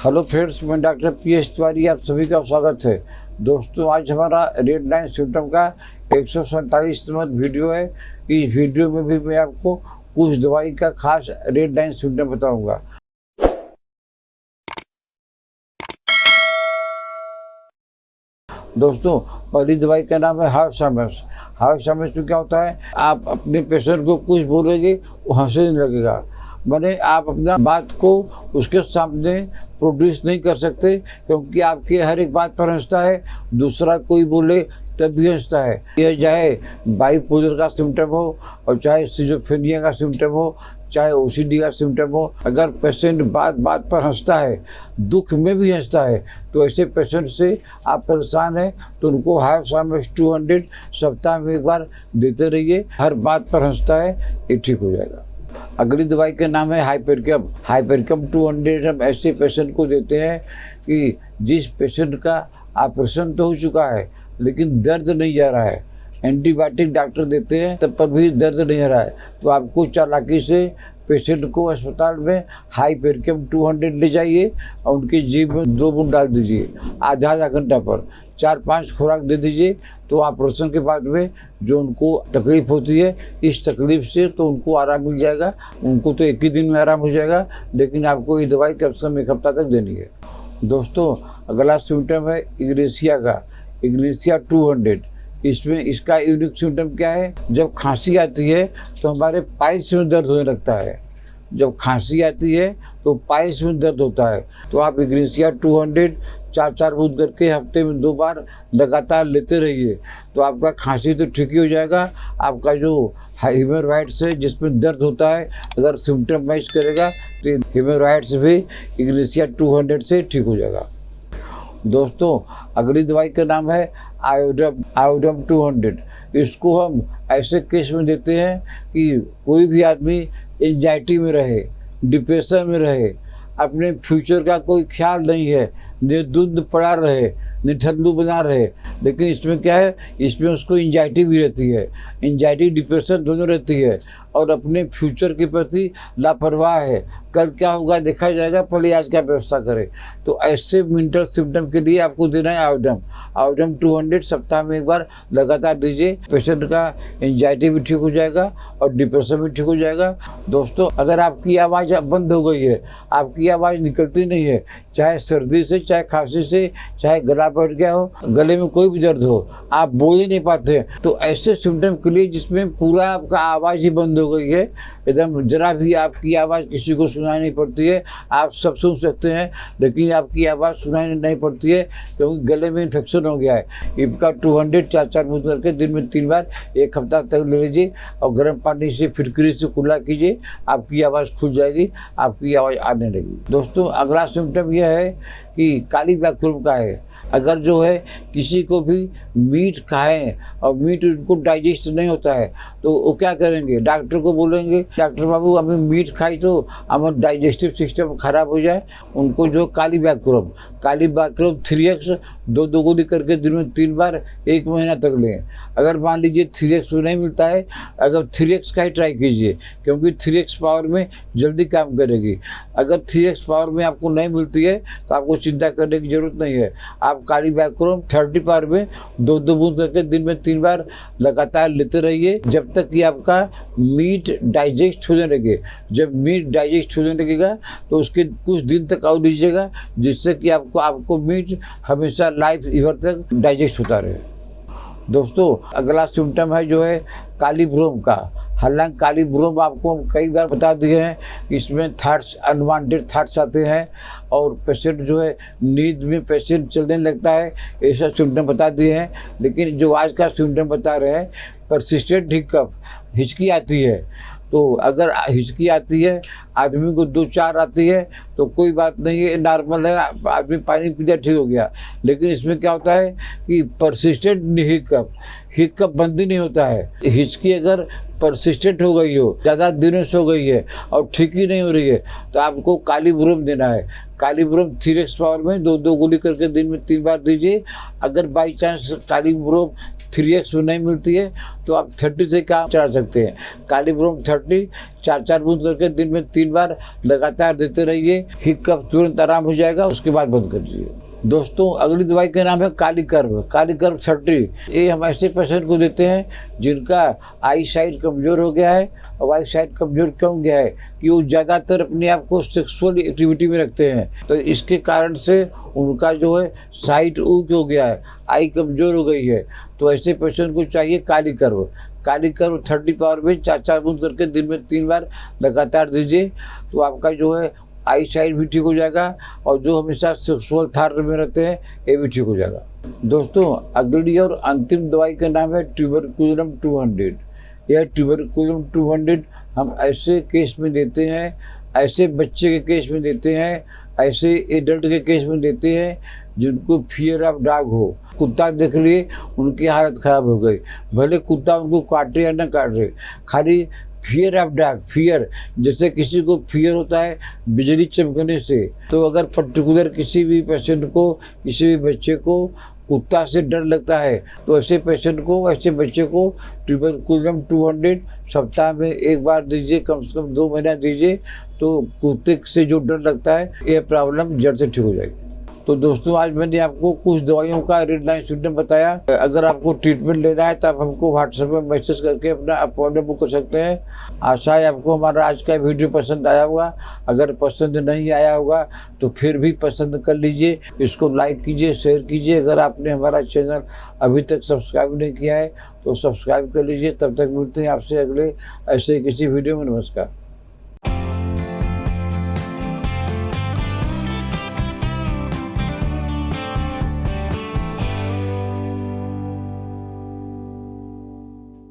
Hello friends, मैं doctor PS Tiwari, आप सभी का स्वागत है। दोस्तों, आज हमारा रेड लाइन सिम्टम का 147 नंबर वीडियो है। इस वीडियो में भी मैं आपको कुछ दवाई का खास रेड लाइन सिम्टम बताऊंगा। दोस्तों, पहली दवाई का नाम है हाइपोथैलेमस। हाइपोथैलेमस में क्या होता है, आप अपने पेशेंट को कुछ बोलेंगे वो हंसने लगेगा। माने आप अपना बात को उसके सामने प्रोड्यूस नहीं कर सकते, क्योंकि आपके हर एक बात पर हंसता है। दूसरा कोई बोले तब भी हंसता है। यह चाहे बाइपोलर का सिम्टम हो, और चाहे सिजोफ्रेनिया का सिम्टम हो, चाहे ओसीडी का सिम्टम हो। अगर पेशेंट बात बात पर हंसता है, दुख में भी हंसता है, तो ऐसे पेशेंट से आप परेशान हैं तो उनको हाइपोथैलेमस 200 सप्ताह में एक बार देते रहिए। हर बात पर हंसता है, ये ठीक हो जाएगा। अगली दवाई का नाम है हाइपरकम। हाइपरकम 200 हम ऐसे पेशेंट को देते हैं कि जिस पेशेंट का ऑपरेशन तो हो चुका है लेकिन दर्द नहीं जा रहा है। एंटीबायोटिक डॉक्टर देते हैं तब पर भी दर्द नहीं आ रहा है, तो आपको चालाकी से पेशेंट को अस्पताल में हाइपरकम 200 ले जाइए और उनकी जीभ में 2 बूंद डाल दीजिए। आधा घंटा पर 4-5 खुराक दे दीजिए, तो ऑपरेशन के बाद में जो उनको तकलीफ होती है, इस तकलीफ से तो उनको आराम मिल जाएगा। उनको तो एक ही दिन में आराम हो जाएगा, लेकिन आपको ये दवाई कम से कम 1 हफ्ता तक देनी है। दोस्तों, अगला सिम्टम है इग्नेशिया का। इग्नेशिया 200। इसमें इसका यूनिक सिम्टम क्या है, जब खांसी आती है तो हमारे पाइल्स में दर्द होने लगता है। जब खांसी आती है तो पाइल्स में दर्द होता है, तो आप इग्नेशिया 200 4-4 बूंद करके हफ्ते में 2 बार लगातार लेते रहिए, तो आपका खांसी तो ठीक ही हो जाएगा। आपका जो हेमोरॉइड्स है जिसमें दर्द होता है, अगर सिम्टम मैच करेगा तो हेमोरॉइड्स भी इग्नेशिया 200 से ठीक हो जाएगा। दोस्तों, अगली दवाई का नाम है आयोडम 200। इसको हम ऐसे केस में देते हैं कि कोई भी आदमी एंजाइटी में रहे, डिप्रेशन में रहे, अपने फ्यूचर का कोई ख्याल नहीं है, निर्धुंध पड़ा रहे, निठल्लू बना रहे। लेकिन इसमें क्या है, इसमें उसको एंजाइटी भी रहती है। एंजाइटी डिप्रेशन दोनों रहती है, और अपने फ्यूचर के प्रति लापरवाह है। कल क्या होगा देखा जाएगा, पहले आज क्या व्यवस्था करें। तो ऐसे मेंटल सिम्टम के लिए आपको देना है आयोडम 200 सप्ताह में एक बार लगातार दीजिए। पेशेंट का एंजाइटी भी ठीक हो जाएगा और डिप्रेशन भी ठीक हो जाएगा। दोस्तों, अगर आपकी आवाज़ बंद हो गई है, आपकी आवाज़ निकलती नहीं है, चाहे सर्दी से, चाहे खांसी से, चाहे गला बैठ गया हो, गले में कोई भी दर्द हो, आप बोल ही नहीं पाते, तो ऐसे सिम्टम के लिए जिसमें पूरा आपका आवाज़ ही बंद हो गई है, एकदम जरा भी आपकी आवाज़ किसी को सुनाई नहीं पड़ती है, आप सब सुन सकते हैं लेकिन आपकी आवाज़ सुनाई नहीं पड़ती है क्योंकि गले में इन्फेक्शन हो गया है। इनका 200 4-4 बूंद करके दिन में 3 बार 1 हफ्ता तक ले लीजिए, और गर्म पानी से फिटकरी से कुल्ला कीजिए, आपकी आवाज़ खुल जाएगी, आपकी आवाज़ आने लगेगी। दोस्तों, अगला सिम्टम यह है कि काली बैक्टीरिया का है। अगर जो है किसी को भी मीट खाएं और मीट उनको डाइजेस्ट नहीं होता है, तो वो क्या करेंगे, डॉक्टर को बोलेंगे, डॉक्टर बाबू हमें मीट खाई तो हमारा डाइजेस्टिव सिस्टम खराब हो जाए। उनको जो काली बैक्टीरिया 3x 2 दोगुनी करके दिन में 3 बार 1 महीना तक लें। अगर मान लीजिए 3x में नहीं मिलता है, अगर 3x का ही ट्राई कीजिए, क्योंकि 3x पावर में जल्दी काम करेगी। अगर 3x पावर में आपको नहीं मिलती है तो आपको चिंता करने की जरूरत नहीं है। आप काली बैक्टीरिया 30 पावर में 2 बूंद करके दिन में 3 बार लगातार लेते रहिए, जब तक कि आपका मीट डाइजेस्ट होने लगे। जब मीट डाइजेस्ट होने लगेगा तो उसके कुछ दिन तक और लीजिएगा, जिससे कि आपको मीट हमेशा लाइफ ईयर तक डाइजेस्ट होता रहे। दोस्तों, अगला सिम्टम है जो है काली भ्रूम का। हालांकि काली भ्रूम आपको हम कई बार बता दिए हैं, इसमें थॉट्स, अनवांटेड थॉट्स आते हैं और पेशेंट जो है नींद में पेशेंट चलने लगता है, ऐसा सिम्टम बता दिए हैं। लेकिन जो आज का सिम्टम बता रहे हैं, परसिस्टेंट हिकअप, हिचकी आती है। तो अगर हिचकी आती है, आदमी को 2-4 आती है तो कोई बात नहीं है, नॉर्मल है, आदमी पानी पी लिया ठीक हो गया। लेकिन इसमें क्या होता है कि परसिस्टेंट हिकअप बंद ही नहीं होता है। हिचकी अगर परसिस्टेंट हो गई हो, ज़्यादा दिनों से हो गई है और ठीक ही नहीं हो रही है, तो आपको कालीब्रोम देना है। कालीब्रोम 3x पावर में 2-2 गोली करके दिन में 3 बार दीजिए। अगर बाई चांस कालीब्रोम 3x में नहीं मिलती है तो आप 30 से काम चला सकते हैं। कालीब्रोम 30 4-4 बूंद करके दिन में 3 बार लगातार देते रहिए। हिक का तुरंत आराम हो जाएगा, उसके बाद बंद कर दीजिए। दोस्तों, अगली दवाई का नाम है कालीकर्म। कालीकर्म 30 ये हम ऐसे पेशेंट को देते हैं जिनका आई साइड कमज़ोर हो गया है। और आई साइड कमज़ोर क्यों गया है कि वो ज़्यादातर अपने आप को सेक्सुअल एक्टिविटी में रखते हैं, तो इसके कारण से उनका जो है साइट ऊक हो गया है, आई कमज़ोर हो गई है। तो ऐसे पेशेंट को चाहिए कालीकर्म। कालीकर्म 30 पावर में 4-4 बूंद करके दिन में 3 बार लगातार दीजिए, तो आपका जो है आई साइड भी ठीक हो जाएगा और जो हमेशा सेक्सुअल थार में रहते हैं ये भी ठीक हो जाएगा। दोस्तों, अगली और अंतिम दवाई का नाम है ट्यूबरकुलम 200। यह ट्यूबरकुलम 200 हम ऐसे केस में देते हैं, ऐसे बच्चे के केस में देते हैं, ऐसे एडल्ट के केस में देते हैं जिनको फियर ऑफ डॉग हो। कुत्ता देख लिए उनकी हालत ख़राब हो गई, भले कुत्ता उनको काटे या न काटे, खाली फियर ऑफ डॉग, फियर जैसे किसी को फियर होता है बिजली चमकने से, तो अगर पर्टिकुलर किसी भी पेशेंट को, किसी भी बच्चे को कुत्ता से डर लगता है तो ऐसे पेशेंट को, ऐसे बच्चे को ट्यूबरकुलम 200 सप्ताह में 1 बार दीजिए, कम से कम 2 महीना दीजिए, तो कुत्ते से जो डर लगता है ये प्रॉब्लम जड़ से ठीक हो जाएगी। तो दोस्तों, आज मैंने आपको कुछ दवाइयों का रेड लाइन सिम्टम बताया। अगर आपको ट्रीटमेंट लेना है तो आप हमको व्हाट्सएप में मैसेज करके अपना अपॉइंटमेंट बुक कर सकते हैं। आशा है आपको हमारा आज का वीडियो पसंद आया होगा। अगर पसंद नहीं आया होगा तो फिर भी पसंद कर लीजिए, इसको लाइक कीजिए, शेयर कीजिए। अगर आपने हमारा चैनल अभी तक सब्सक्राइब नहीं किया है तो सब्सक्राइब कर लीजिए। तब तक मिलते हैं आपसे अगले ऐसे किसी वीडियो में। नमस्कार।